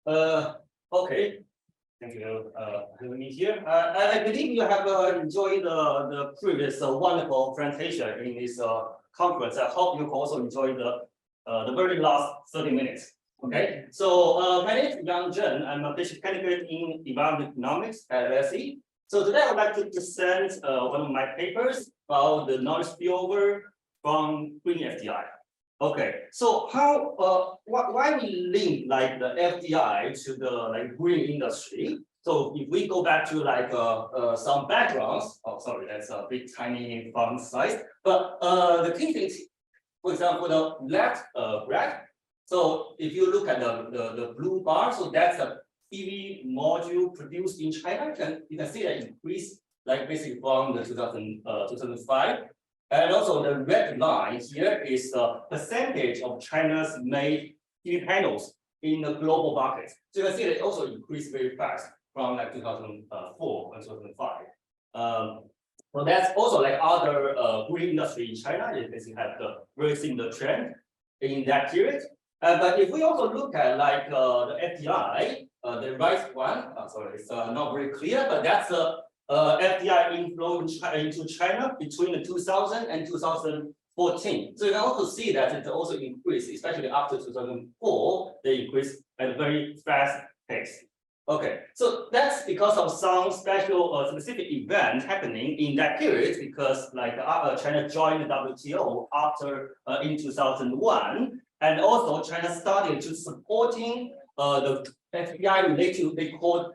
Okay. Thank you having me here. I believe you have enjoyed the previous wonderful presentation in this conference. I hope you also enjoyed the very last 30 minutes. Okay, so my name is Zheng. I'm a PhD candidate in environmental economics at LSE. So today I would like to present one of my papers about the noise spillover from green FDI. Okay, so how why we link like the FDI to the green industry? So if we go back to some backgrounds, oh sorry, that's a big tiny font size. But the key things, for example, the left graph. So if you look at the blue bar, so that's a PV module produced in China. You can see that increase like basically from the 2005. And also the red line here is the percentage of China's made PV panels in the global market. So you can see that it also increased very fast from like 2004 and 2005. So that's also like other green industry in China. It basically have the very similar trend in that period. But if we also look at like the FDI, the right one, sorry, it's not very clear, but that's the FDI inflow into China between 2000 and 2014. So you can also see that it also increased, especially after 2004, they increased at a very fast pace. Okay, so that's because of some special specific event happening in that period, because like China joined the WTO after in 2001, and also China started to supporting the FDI related, they called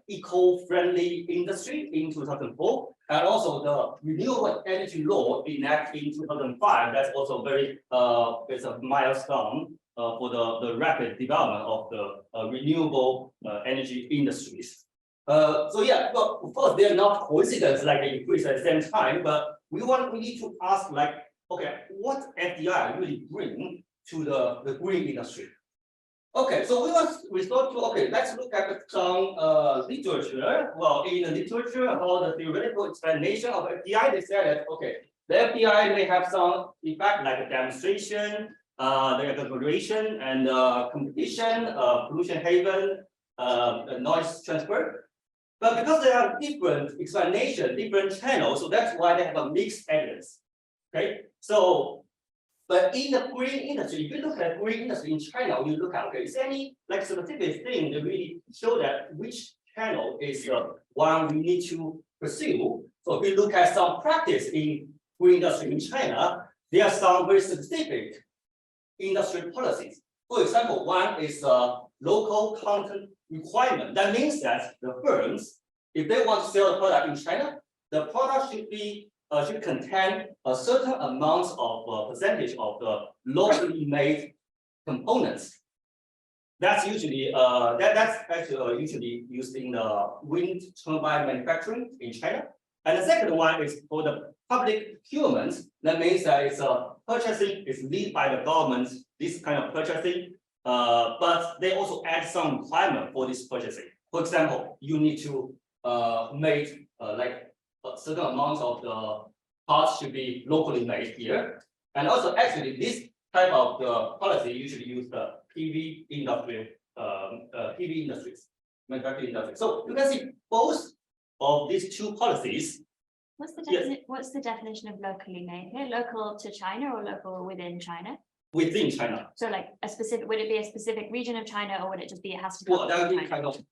eco-friendly industry in 2004, and also the renewable energy law enacted in 2005. That's also very it's a milestone for the rapid development of the renewable energy industries. So yeah, well, of course, they're not coincidence like they increase at the same time, but we need to ask like, okay, what FDI really bring to the green industry? Okay, so we thought to, okay, let's look at some literature. Well, in the literature about the theoretical explanation of FDI, they said that, okay, the FDI may have some effect like a demonstration, they have evaluation and competition, pollution haven, noise transfer. But because they have different explanation, different channels, so that's why they have a mixed evidence. Okay, so but in the green industry, if you look at green industry in China, you look at, okay, is there any like specific thing that really show that which channel is the one we need to pursue? So if you look at some practice in green industry in China, there are some very specific industry policies. For example, one is local content requirement. That means that the firms, if they want to sell a product in China, the product should contain a certain amount of percentage of the locally made components. That's usually that's actually usually used in the wind turbine manufacturing in China. And the second one is for the public procurement. That means that it's purchasing is led by the government, this kind of purchasing, but they also add some requirement for this purchasing. For example, you need to make like a certain amount of the parts should be locally made here. And also actually this type of the policy usually use the PV industry, PV industries, manufacturing industry. So you can see both of these two policies. What's the definition of locally made here? Local to China or local within China? Within China. So like a specific, would it be a specific region of China, or would it just be it has to? Well, that would be kind of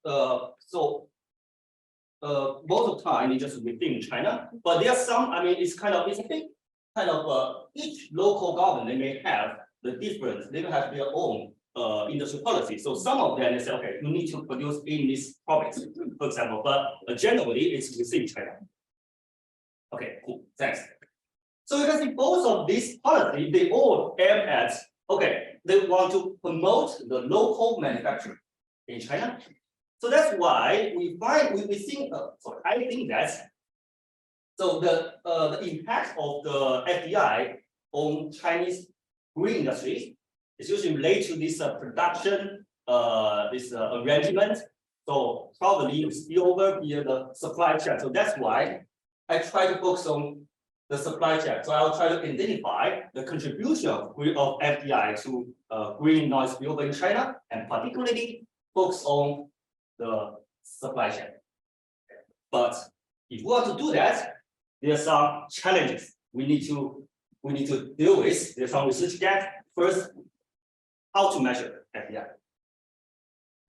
most of the time it's just within China, but there are some, I mean, it's a big kind of each local government, they may have the difference, they may have their own industry policy. So some of them, they say, okay, you need to produce in this province, for example, but generally it's within China. Okay, cool, thanks. So you can see both of these policies, they all aim at, okay, they want to promote the local manufacturing in China. So that's why we think, I think that, so the impact of the FDI on Chinese green industry is usually related to this production, this arrangement. So probably we spill over via the supply chain. So that's why I try to focus on the supply chain. So I'll try to identify the contribution of FDI to green noise spillover in China, and particularly focus on the supply chain. But if we want to do that, there are some challenges we need to deal with. There's some research gap. First, how to measure FDI?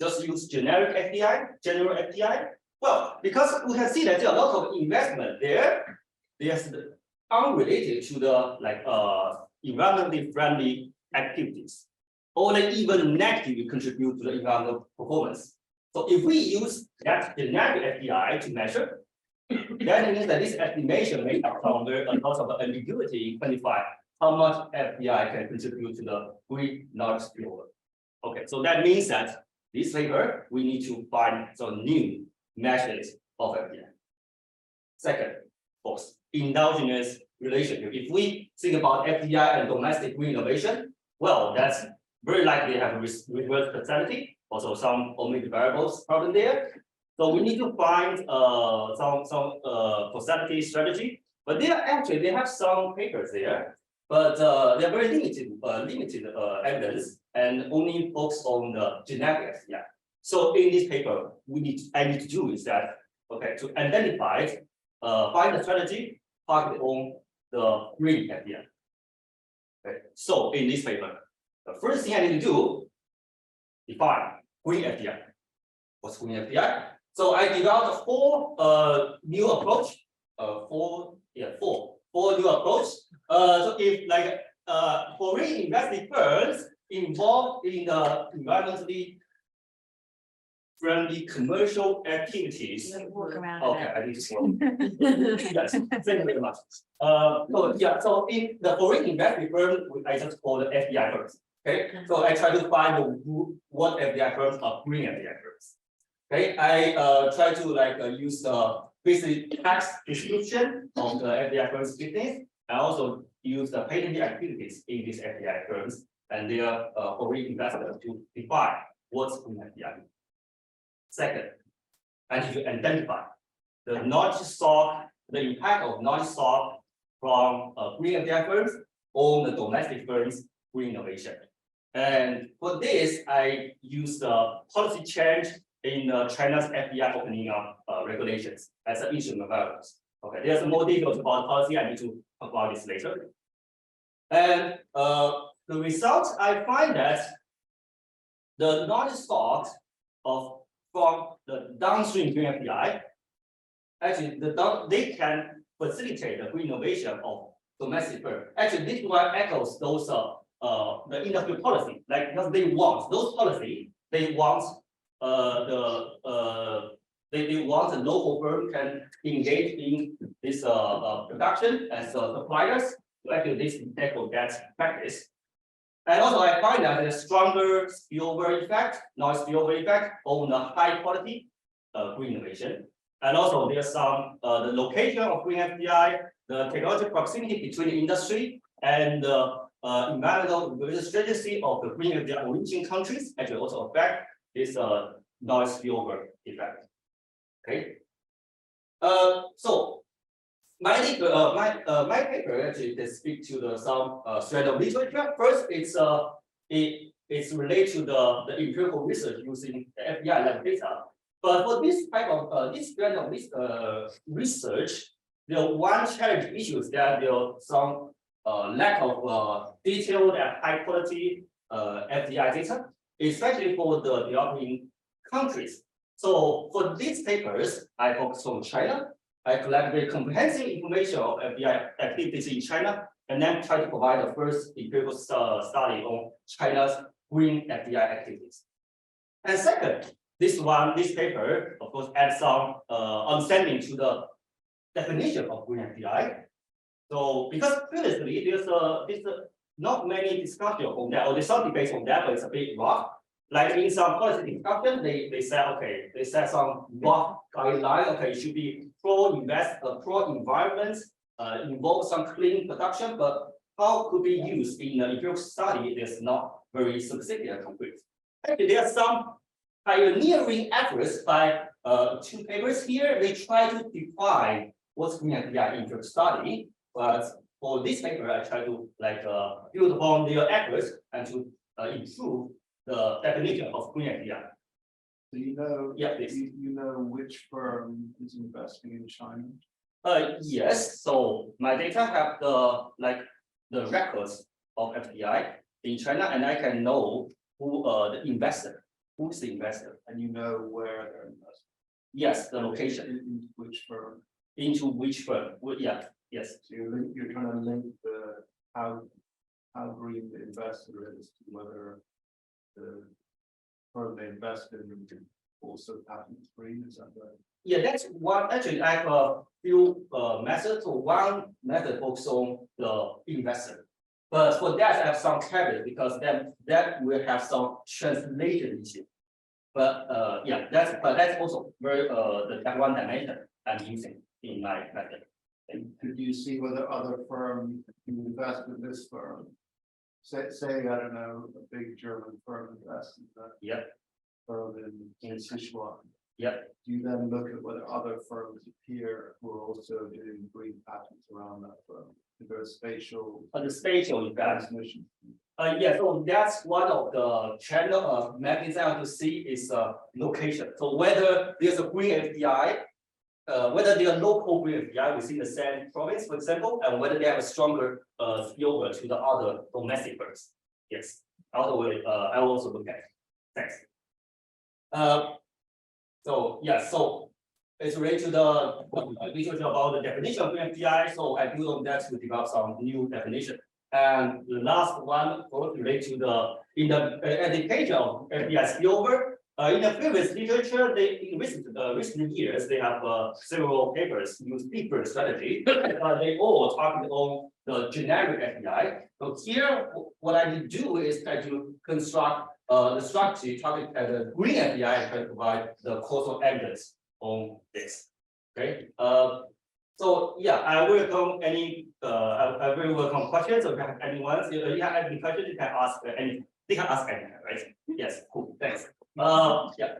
Just use generic FDI, general FDI. Well, because we can see that there are a lot of investment there. There's unrelated to the environmentally friendly activities, or they even negatively contribute to the environmental performance. So if we use that generic FDI to measure, then it means that this estimation may encounter a lot of ambiguity in quantify how much FDI can contribute to the greenhouse spillover. Okay, so that means that this paper we need to find some new measures of FDI. Second, of course, endogenous relationship. If we think about FDI and domestic green innovation, well, that's very likely have a reverse causality, also some omit variables problem there. So we need to find some causality strategy. But they have some papers there, but they're very limited evidence and only focus on the generic FDI. So in this paper, I need to do is that to identify, find the strategy targeted on the green FDI. Okay, so in this paper, the first thing I need to do, define green FDI. What's green FDI? So I developed four new approach, four new approach. So if foreign investing firms involved in the environmentally friendly commercial activities. Walk around. Okay, I need to slow. Yes, thank you very much. So in the foreign investment firm, I just call the FDI firms. Okay, so I try to find what FDI firms are green FDI firms. Okay, I try to use the basic text description of the FDI firms business. I also use the patented activities in these FDI firms and their foreign investors to define what's green FDI. Second, I need to identify the impact of knowledge stock from green FDI firms on the domestic firms' green innovation. And for this, I use the policy change in China's FDI opening up regulations as an instrument variables. Okay, there's more details about policy. I need to talk about this later. And the result, I find that the knowledge stock from the downstream green FDI, actually they can facilitate the green innovation of domestic firms. Actually, this one echoes those the industry policy, because they want those policy, they want they want the local firm can engage in this production as suppliers. So actually, this echo that practice. And also, I find that there's stronger spillover effect, noise spillover effect on the high quality green innovation. And also, there's some the location of green FDI, the technology proximity between the industry and the environmental strategy of the green FDI origin countries actually also affect this noise spillover effect. Okay. So my paper actually they speak to some thread of literature. First, it's related to the empirical research using the FDI lab data. But for this type of this kind of research, the one challenge issue is that there are some lack of detailed and high quality FDI data, especially for the developing countries. So for these papers, I focus on China. I collect very comprehensive information of FDI activities in China, and then try to provide the first empirical study on China's green FDI activities. And second, this paper, of course, adds some understanding to the definition of green FDI. So because previously there's not many discussion on that, or there's some debates on that, but it's a bit rough. Like in some policy discussion, they set some rough guideline. Okay, it should be pro-environment, involve some clean production, but how could be used in the empirical study? It is not very specific and concrete. Actually, there are some pioneering efforts by two papers here. They try to define what's green FDI in empirical study, but for this paper, I try to build upon their efforts and to improve the definition of green FDI. So you know, Yeah, please. you know which firm is investing in China? Yes, so my data have the records of FDI in China, and I can know who who's the investor. And you know where they're investing? Yes, the location, In which firm? into which firm, yeah, yes. So you're trying to link the how green the investor is to whether the firm they invest in also patent free, is that right? Yeah, that's one, actually, I have a few methods. So one method focuses on the investor. But for that, I have some caveat because then that will have some translation issue. But yeah, that's also very that one dimension I'm using in my method. And could you see whether other firms you invest in this firm? Say, I don't know, a big German firm invests in that Yep, firm in Sichuan. yep. Do you then look at whether other firms appear who are also doing green patents around that firm? If there's spatial The spatial effect. transmission. Yeah, so that's one of the channel of mechanism to see is location. So whether there's a green FDI, whether they are local green FDI within the same province, for example, and whether they have a stronger spillover to the other domestic firms. Yes, I will also look at it. Thanks. So yeah, so it's related to the research about the definition of green FDI. So I build on that to develop some new definition. And the last one goes related to the education of FDI spillover. In the previous literature, in recent years, they have several papers use different strategy. They all target on the generic FDI. So here, what I need to do is try to construct the strategy target at the green FDI and try to provide the causal evidence on this. Okay. So yeah, I welcome any I will welcome questions. So if you have anyone, if you have any questions, you can ask any. They can ask anything, right? Yes, cool. Thanks. Yeah.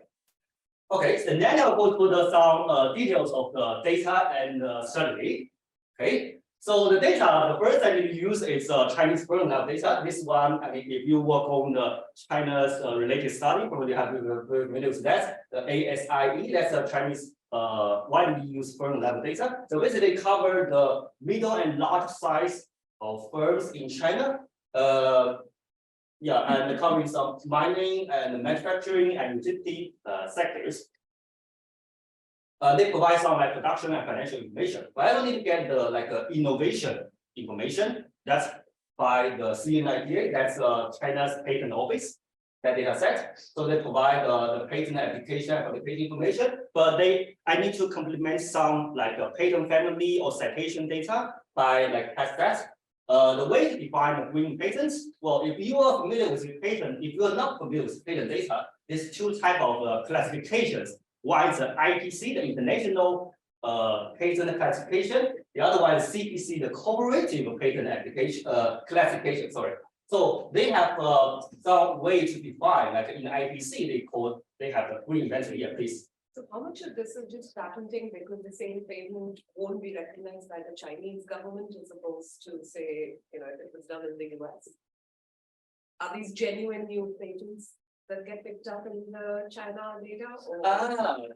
Okay, so then I'll go through some details of the data and strategy. Okay. So the data, the first I need to use is Chinese firm level data. This one, I mean, if you work on the China's related study, probably have very familiar with that. The ASIE, that's a Chinese widely used firm level data. So basically cover the middle and large size of firms in China. Yeah, and covering some mining and manufacturing and utility sectors. They provide some like production and financial information, but I don't need to get the innovation information. That's by the CNIPA, that's China's patent office, that data set. So they provide the patent application for the patent information, but I need to complement some like a patent family or citation data by like past that. The way to define the green patents, well, if you are familiar with the patent, if you are not familiar with patent data, there's two types of classifications. One is the IPC, the international patent classification. The other one is CPC, the cooperative patent application classification. Sorry. So they have some way to define, like in IPC, they have a green inventory. Yeah, please. So how much of this is just patenting because the same patent won't be recognized by the Chinese government as opposed to say, if it was done in the US? Are these genuine new patents that get picked up in the China data? Or?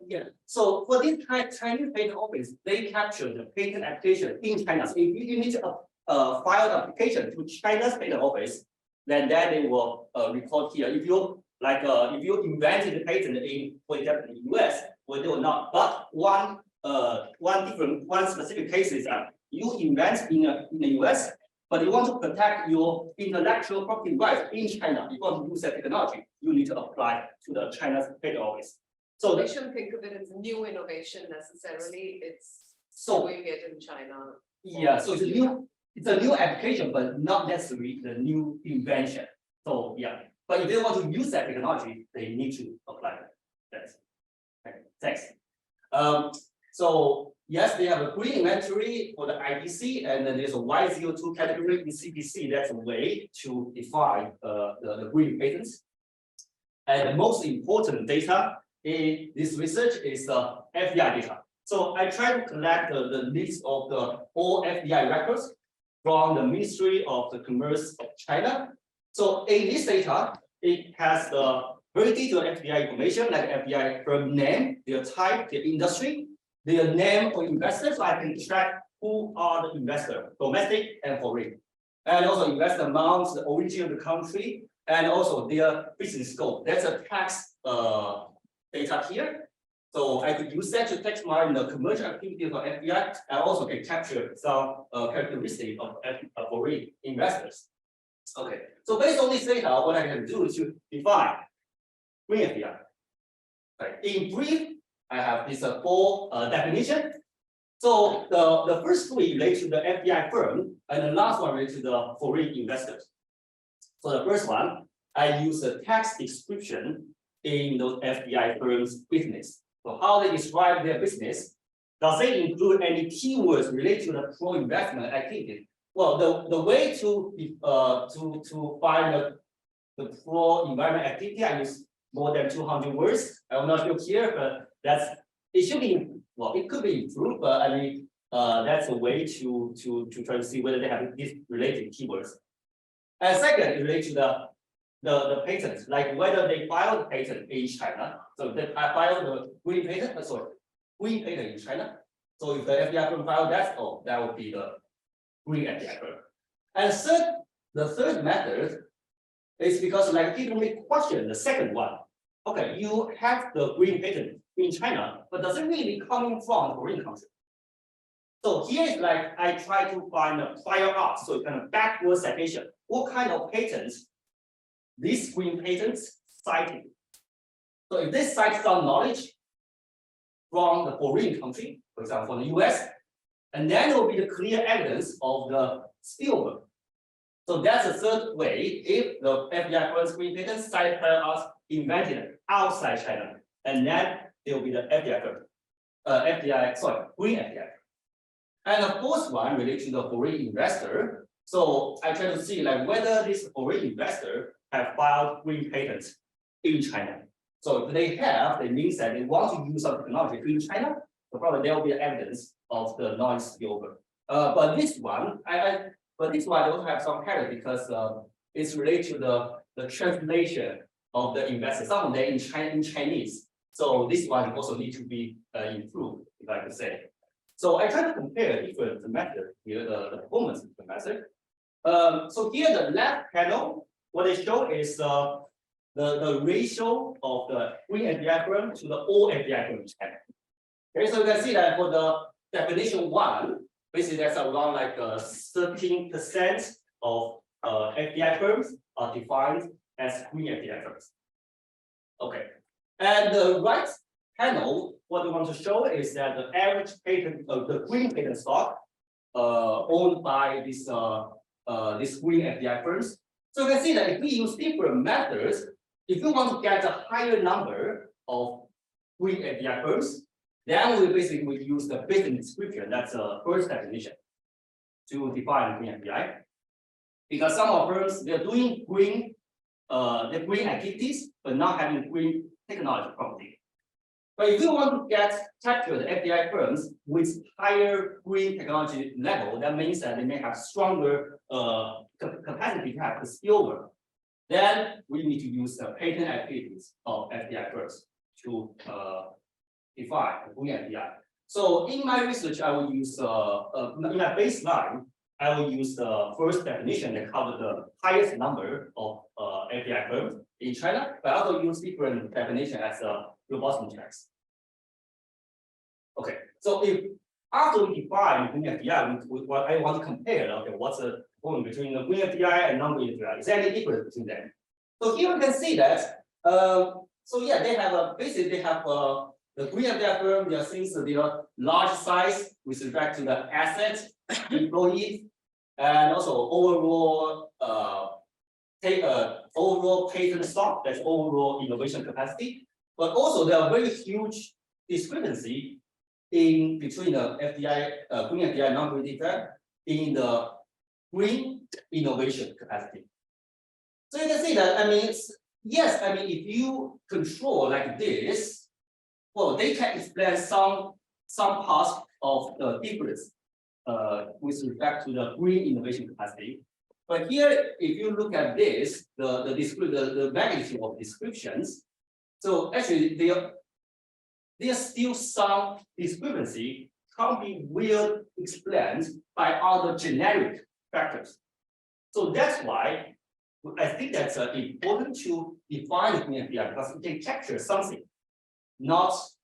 Yeah. So for this Chinese patent office, they capture the patent application in China. So if you need to file the application to China's patent office, then they will record here. If you invented the patent in, for example, in the US, well, they will not. But one specific case is that you invent in the US, but you want to protect your intellectual property rights in China. You want to use that technology, you need to apply to the China's patent office. So they shouldn't think of it as new innovation necessarily. It's doing it in China. Yeah, so it's a new application, but not necessarily the new invention. So yeah, but if they want to use that technology, they need to apply it. That's okay. Thanks. So yes, they have a green inventory for the IPC, and then there's a Y02 category in CPC. That's a way to define the green patents. And the most important data in this research is the FDI data. So I try to collect the list of all FDI records from the Ministry of the Commerce of China. So in this data, it has the very detailed FDI information like FDI firm name, their type, their industry, their name for investors, so I can track who are the investors, domestic and foreign. And also invest amounts, the origin of the country, and also their business scope. That's a tax data here. So I could use that to text mine the commercial activity of FDI. I also can capture some characteristics of foreign investors. Okay, so based on this data, what I can do is to define green FDI. Right. In brief, I have this 4 definition. So the first 3 relate to the FDI firm, and the last one relate to the foreign investors. So the first one, I use a text description in those FDI firms' business. So how they describe their business, does it include any keywords related to the pro-investment activity? Well, the way to find the pro-environment activity, I use more than 200 words. I will not show here, but it should be, well, it could be improved, but I mean, that's a way to try to see whether they have these related keywords. And second, it relates to the patents, like whether they filed the patent in China. So they filed the green patent, green patent in China. So if the FDI firm filed that, oh, that would be the green FDI firm. And the third method is because like people may question the second one. Okay, you have the green patent in China, but does it really coming from a foreign country? So here is like I try to find a prior art, so kind of backward citation. What kind of patents these green patents cited? So if they cite some knowledge from the foreign country, for example, from the US, and then there will be the clear evidence of the spillover. So that's the third way. If the FDI firm's green patents cite prior art invented outside China, and then there will be the FDI firm, green FDI. And the fourth one relates to the foreign investor. So I try to see like whether this foreign investor have filed green patents in China. So if they have, it means that they want to use some technology in China. So probably there will be evidence of the noise spillover. But this one, I also have some error because it's related to the translation of the investor. Some of them in Chinese. So this one also need to be improved, if I could say. So I try to compare different methods here, the performance of the method. So here the left panel, what they show is the ratio of the green FDI firm to the all FDI firm in China. Okay, so you can see that for the definition 1, basically that's around like 13% of FDI firms are defined as green FDI firms. Okay, and the right panel, what we want to show is that the average patent of the green patent stock owned by this green FDI firms. So you can see that if we use different methods, if you want to get a higher number of green FDI firms, then we basically use the business description. That's the first definition to define green FDI. Because some of firms they're doing green activities, but not having green technology property. But if you want to capture the FDI firms with higher green technology level, that means that they may have stronger capacity to have the spillover. Then we need to use the patent activities of FDI firms to define the green FDI. So in my research, I will use in my baseline, I will use the first definition that covers the highest number of FDI firms in China, but I also use different definition as robust checks. Okay, so if after we define green FDI, what I want to compare, okay, what's the difference between the green FDI and non-green FDI? Is there any difference between them? So here we can see that. So yeah, they have basically they have the green FDI firm. They are since they are large size with respect to the assets, employees, and also overall overall patent stock, that's overall innovation capacity. But also there are very huge discrepancy in between the FDI, green FDI, non-green FDI in the green innovation capacity. So you can see that, I mean, yes, I mean, if you control like this, well, they can explain some parts of the difference with respect to the green innovation capacity. But here, if you look at this, the magnitude of descriptions, So actually, there's still some discrepancy can't be well explained by other generic factors. So that's why I think that's important to define the green FDI because it can capture something,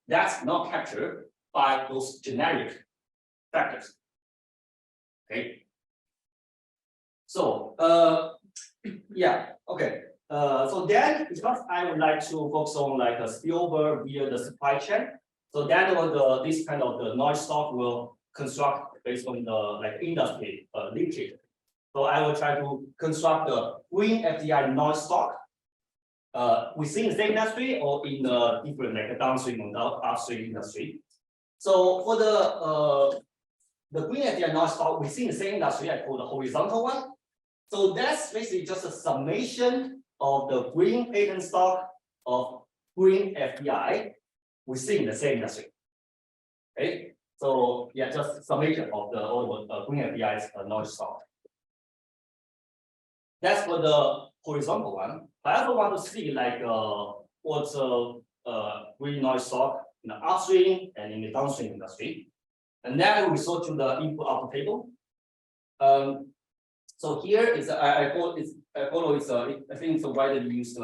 that's not captured by those generic factors. Okay. So yeah, okay. So then because I would like to focus on like a spillover via the supply chain. So then this kind of the noise stock will construct based on the like industry linkage. So I will try to construct the green FDI noise stock within the same industry or in the different like downstream or upstream industry. So for the green FDI noise stock within the same industry, I call the horizontal one. So that's basically just a summation of the green patent stock of green FDI within the same industry. Okay, so yeah, just summation of the all the green FDI's noise stock. That's for the horizontal one. I also want to see like what's green noise stock in the upstream and in the downstream industry. And then we resort to the input-output table. So here is I follow it's I think it's a widely used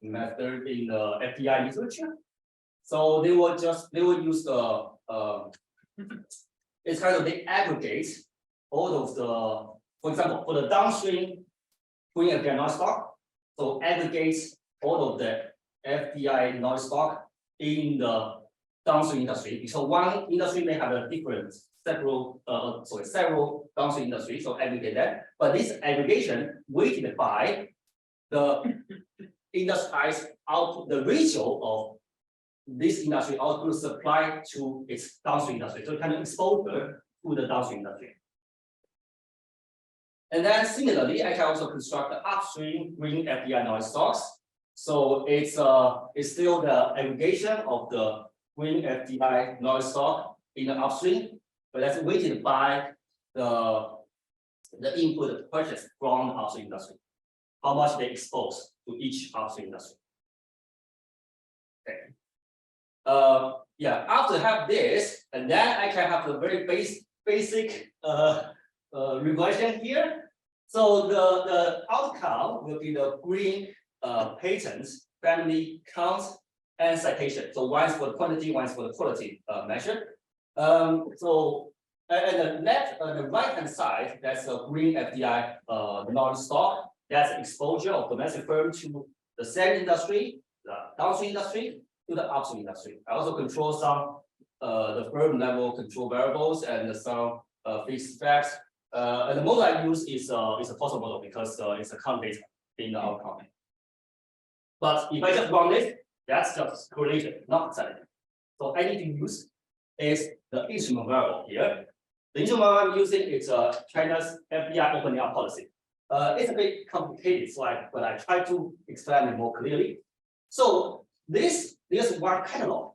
method in the FDI literature. So they will use the it's kind of they aggregate all of the, for example, for the downstream green FDI noise stock, so aggregates all of the FDI noise stock in the downstream industry. So one industry may have a different several downstream industries, so aggregate that. But this aggregation weighted by the industry's output, the ratio of this industry output supply to its downstream industry. So kind of exposure to the downstream industry. And then similarly, I can also construct the upstream green FDI noise stocks. So it's still the aggregation of the green FDI noise stock in the upstream, but that's weighted by the input purchase from the upstream industry, how much they expose to each upstream industry. Okay. Yeah, after have this, and then I can have the very basic regression here. So the outcome will be the green patents, family counts, and citation. So one is for the quantity, one is for the quality measure. So at the right hand side, that's a green FDI non-stock. That's exposure of domestic firm to the same industry, the downstream industry, to the upstream industry. I also control some the firm level control variables and some fixed facts. And the model I use is a possible model because it's a count data in the outcome. But if I just run this, that's just correlation, not sanity. So I need to use is the instrument variable here. The instrument variable I'm using is China's FDI opening up policy. It's a bit complicated, so but I try to explain it more clearly. So there's one catalog.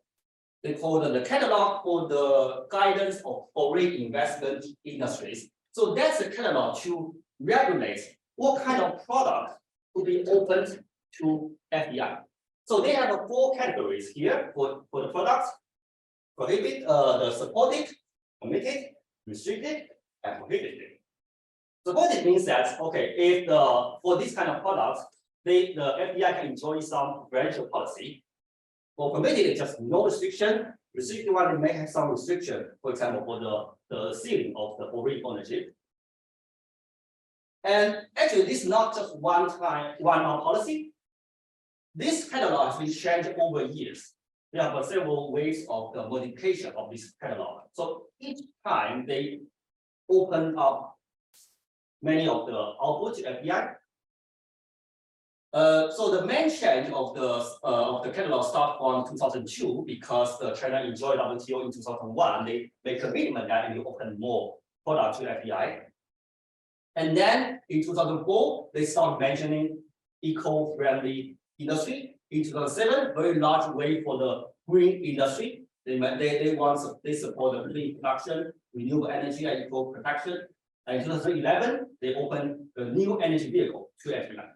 They call the catalog for the guidance of foreign investment industries. So that's the catalog to regulate what kind of product to be opened to FDI. So they have 4 categories here for the products: prohibited, the supported, permitted, restricted, and prohibited. Supported means that okay, if for this kind of products, the FDI can enjoy some preferential policy. For permitted, it's just no restriction. Restricted one may have some restriction, for example, for the ceiling of the foreign ownership. And actually, this is not just one-time policy. This catalog has been changed over years. There are several ways of the modification of this catalog. So each time they open up many of the output to FDI. So the main change of the catalog start from 2002 because the China enjoyed WTO in 2001. They made commitment that they open more products to FDI. And then in 2004, they start mentioning eco-friendly industry. In 2007, very large way for the green industry. They support the clean production, renewable energy, and eco protection. And in 2011, they opened the new energy vehicle to FDI.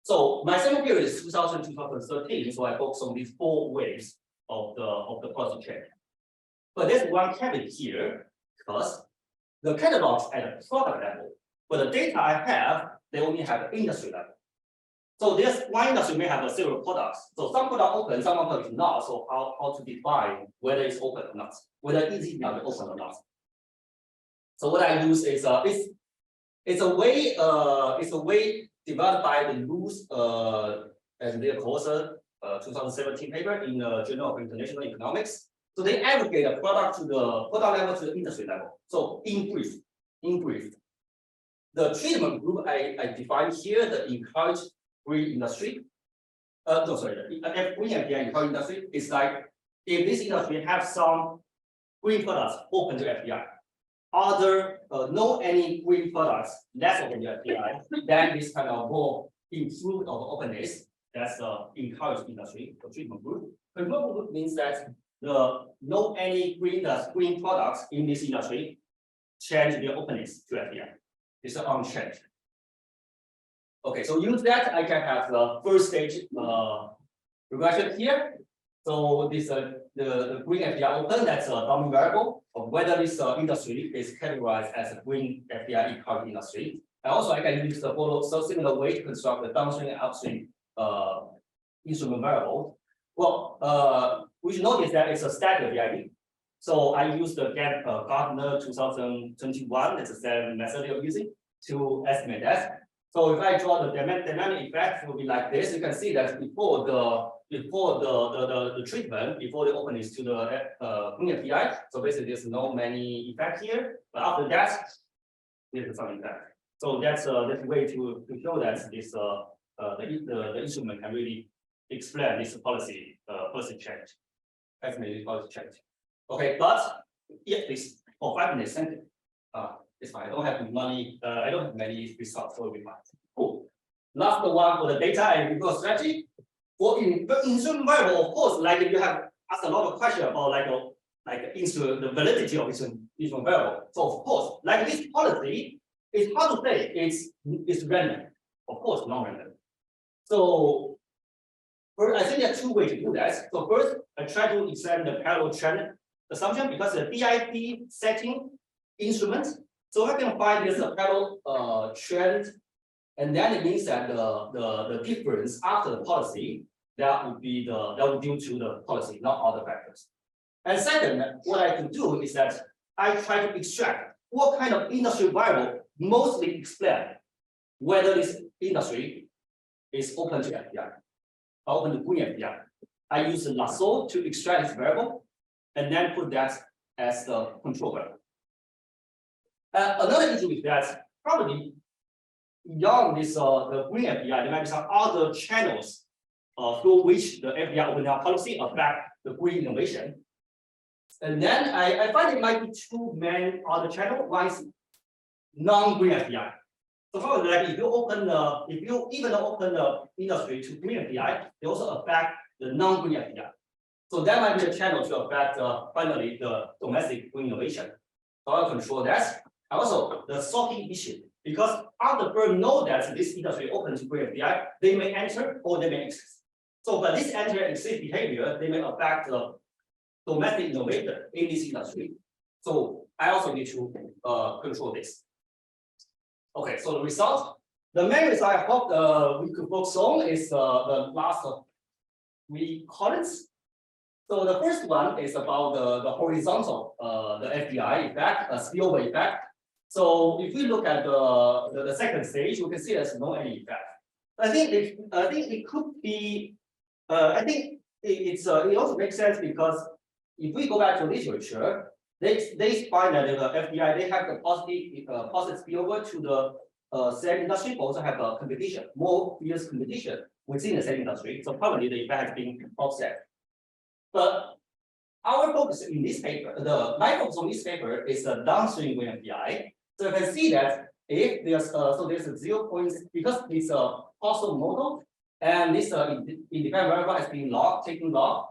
So my sample period is 2000 to 2013. So I focus on these 4 waves of the policy change. But there's one caveat here because the catalogs at a product level, but the data I have, they only have industry level. So this one industry may have several products. So some product open, some product is not. So how to define whether it's open or not, whether it's easy to open or not. So what I use is it's a way developed by the rules and their course 2017 paper in the Journal of International Economics. So they aggregate a product to the product level to the industry level. So in brief, the treatment group I defined here, the encouraged green industry. Green FDI encouraged industry is like if this industry has some green products open to FDI, other no any green products less open to FDI, then this kind of more improved of openness. That's the encouraged industry, the treatment group. Control group means that the no any green products in this industry change their openness to FDI. It's unchanged. Okay, so use that I can have the first stage regression here. So this the green FDI open, that's a dominant variable of whether this industry is categorized as a green FDI encouraged industry. And also I can use the follow so similar way to construct the downstream and upstream instrument variable. Well, we should notice that it's a static FDID. So I use the Gartner 2021, that's the same method you're using to estimate that. So if I draw the dynamic effect, it will be like this. You can see that before the treatment, before the openness to the green FDI, so basically there's no many effect here. But after that, there's some effect. So that's a way to show that this the instrument can really explain this policy change, estimated policy change. Okay, but yeah, please for 5 minutes. Thank you. It's fine. I don't have money. I don't have many results, so it'll be fine. Cool. Last one for the data and report strategy. For instrument variable, of course, like if you have asked a lot of questions about the validity of instrument variable. So of course, like this policy, it's hard to say it's random. Of course, non-random. So first, I think there are 2 ways to do that. So first, I try to examine the parallel trend assumption because the DIP setting instrument. So I can find this parallel trend, and then it means that the difference after the policy that would be due to the policy, not other factors. And second, what I can do is that I try to extract what kind of industry variable mostly explain whether this industry is open to FDI, or open to green FDI. I use the lasso to extract this variable, and then put that as the control variable. Another issue is that probably beyond this the green FDI, there might be some other channels through which the FDI open policy affect the green innovation. And then I find it might be 2 main other channels. One is non-green FDI. So probably like if you even open the industry to green FDI, they also affect the non-green FDI. So that might be a channel to affect finally the domestic green innovation. So I'll control that. Also, the sorting issue, because other firms know that this industry open to green FDI, they may enter or they may exit. So, but this enter and exit behavior, they may affect the domestic innovator in this industry. So I also need to control this. Okay, so the result, the main result I hope we could focus on is the last 3 columns. So the first one is about the horizontal the FDI effect, spillover effect. So if we look at the second stage, we can see there's no any effect. I think it could be. I think it also makes sense because if we go back to literature, they find that the FDI they have the positive spillover to the same industry, but also have a competition, more fierce competition within the same industry. So probably the effect has been offset. But our focus in this paper, my focus on this paper is the downstream green FDI. So you can see that if there's there's a 0 point because it's a possible model and this independent variable has been taken log.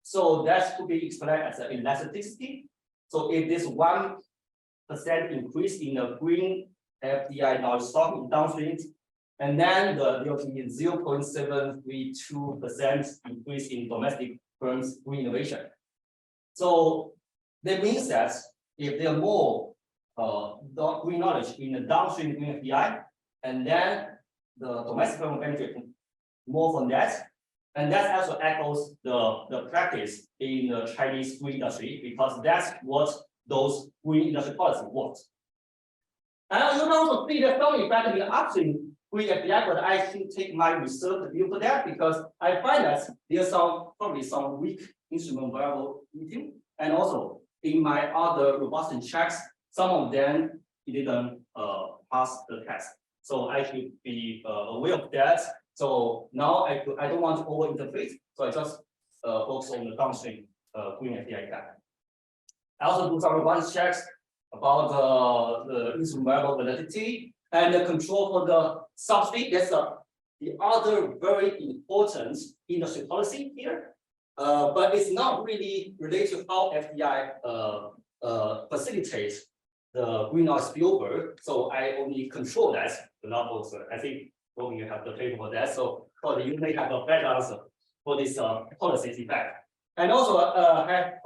So that could be explained as an elasticity. So if this 1% increase in the green FDI now stock in downstream, And then there will be 0.732% increase in domestic firms' green innovation. So that means that if there are more green knowledge in the downstream green FDI, and then the domestic firm will benefit more from that. And that also echoes the practice in the Chinese green industry, because that's what those green industry policies want. And you can also see that some effect in the upstream green FDI, but I should take my reserved view for that, because I find that there's probably some weak instrument variability. And also in my other robustness checks, some of them didn't pass the test. So I should be aware of that. So now I don't want to over-interpret, so I just focus on the downstream green FDI gap. I also do some robustness checks about the instrument variable validity and the control for the substrate. That's the other very important industry policy here. But it's not really related to how FDI facilitates the greenhouse spillover. So I only control that, not also. I think when you have the paper for that. So probably you may have a better answer for this policies effect. And also have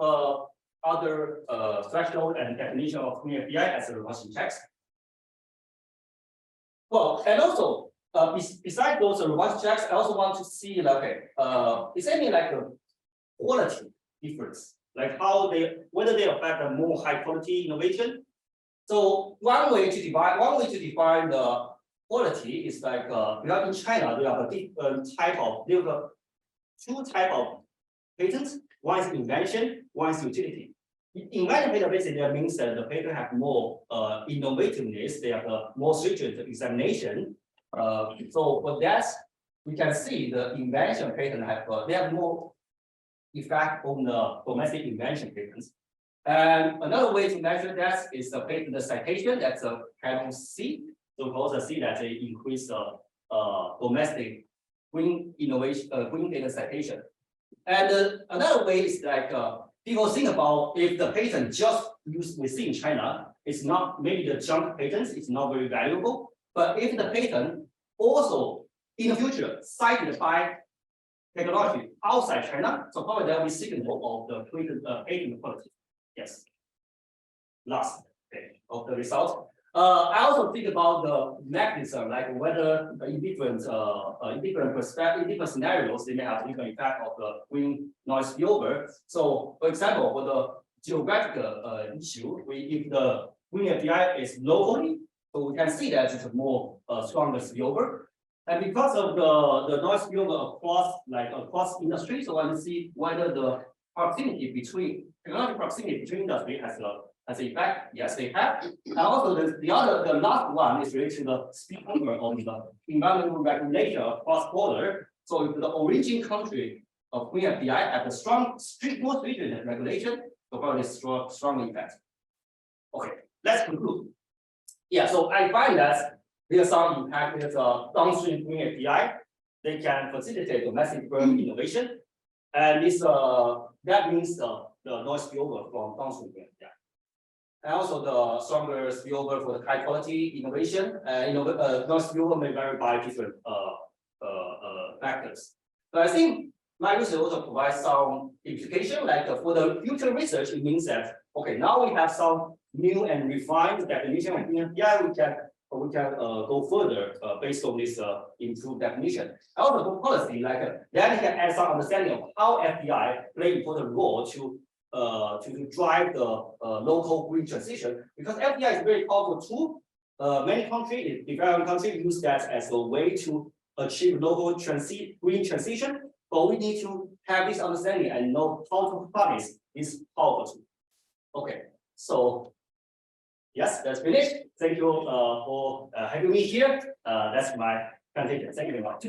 other threshold and definition of green FDI as a robustness checks. Well, and also besides those robustness checks, I also want to see like is any like a quality difference, like how whether they affect a more high quality innovation. So one way to define the quality is like because in China there are two type of patents. One is invention, one is utility. Invention patent basically that means that the patent have more innovativeness, they have a more stringent examination. So for that, we can see the invention patent they have more effect on the domestic invention patents. And another way to measure that is the patent citation. That's a panel C. So we also see that they increase the domestic green innovation, green patent citation. And another way is like people think about if the patent just used within China, it's not maybe the junk patents, it's not very valuable. But if the patent also in the future cited by technology outside China, so probably there will be signal of the patent quality. Yes. Last page of the result. I also think about the mechanism, like whether in different scenarios, they may have different effect of the green noise spillover. So, for example, for the geographical issue, if the green FDI is locally, so we can see that it's a more stronger spillover. And because of the noise spillover across industry, so I want to see whether the proximity between technology proximity between industry has an effect. Yes, they have. And also the last one is related to the spillover of the environmental regulation across border. So if the origin country of green FDI have a more stringent regulation, so probably strong effect. Okay, let's conclude. Yeah, so I find that there's some impact with downstream green FDI. They can facilitate domestic firm innovation, and this that means the noise spillover from downstream green FDI. And also the stronger spillover for the high quality innovation. Noise spillover may vary by different factors. But I think my research also provides some implication, like for the future research, it means that okay, now we have some new and refined definition of green FDI. We can go further based on this improved definition. Also for policy, like then we can add some understanding of how FDI play important role to drive the local green transition, because FDI is a very powerful tool. Many countries, developing countries, use that as a way to achieve local green transition. But we need to have this understanding and know how to harness this powerful tool. Okay, so yes, that's finished. Thank you for having me here. That's my presentation. Thank you very much.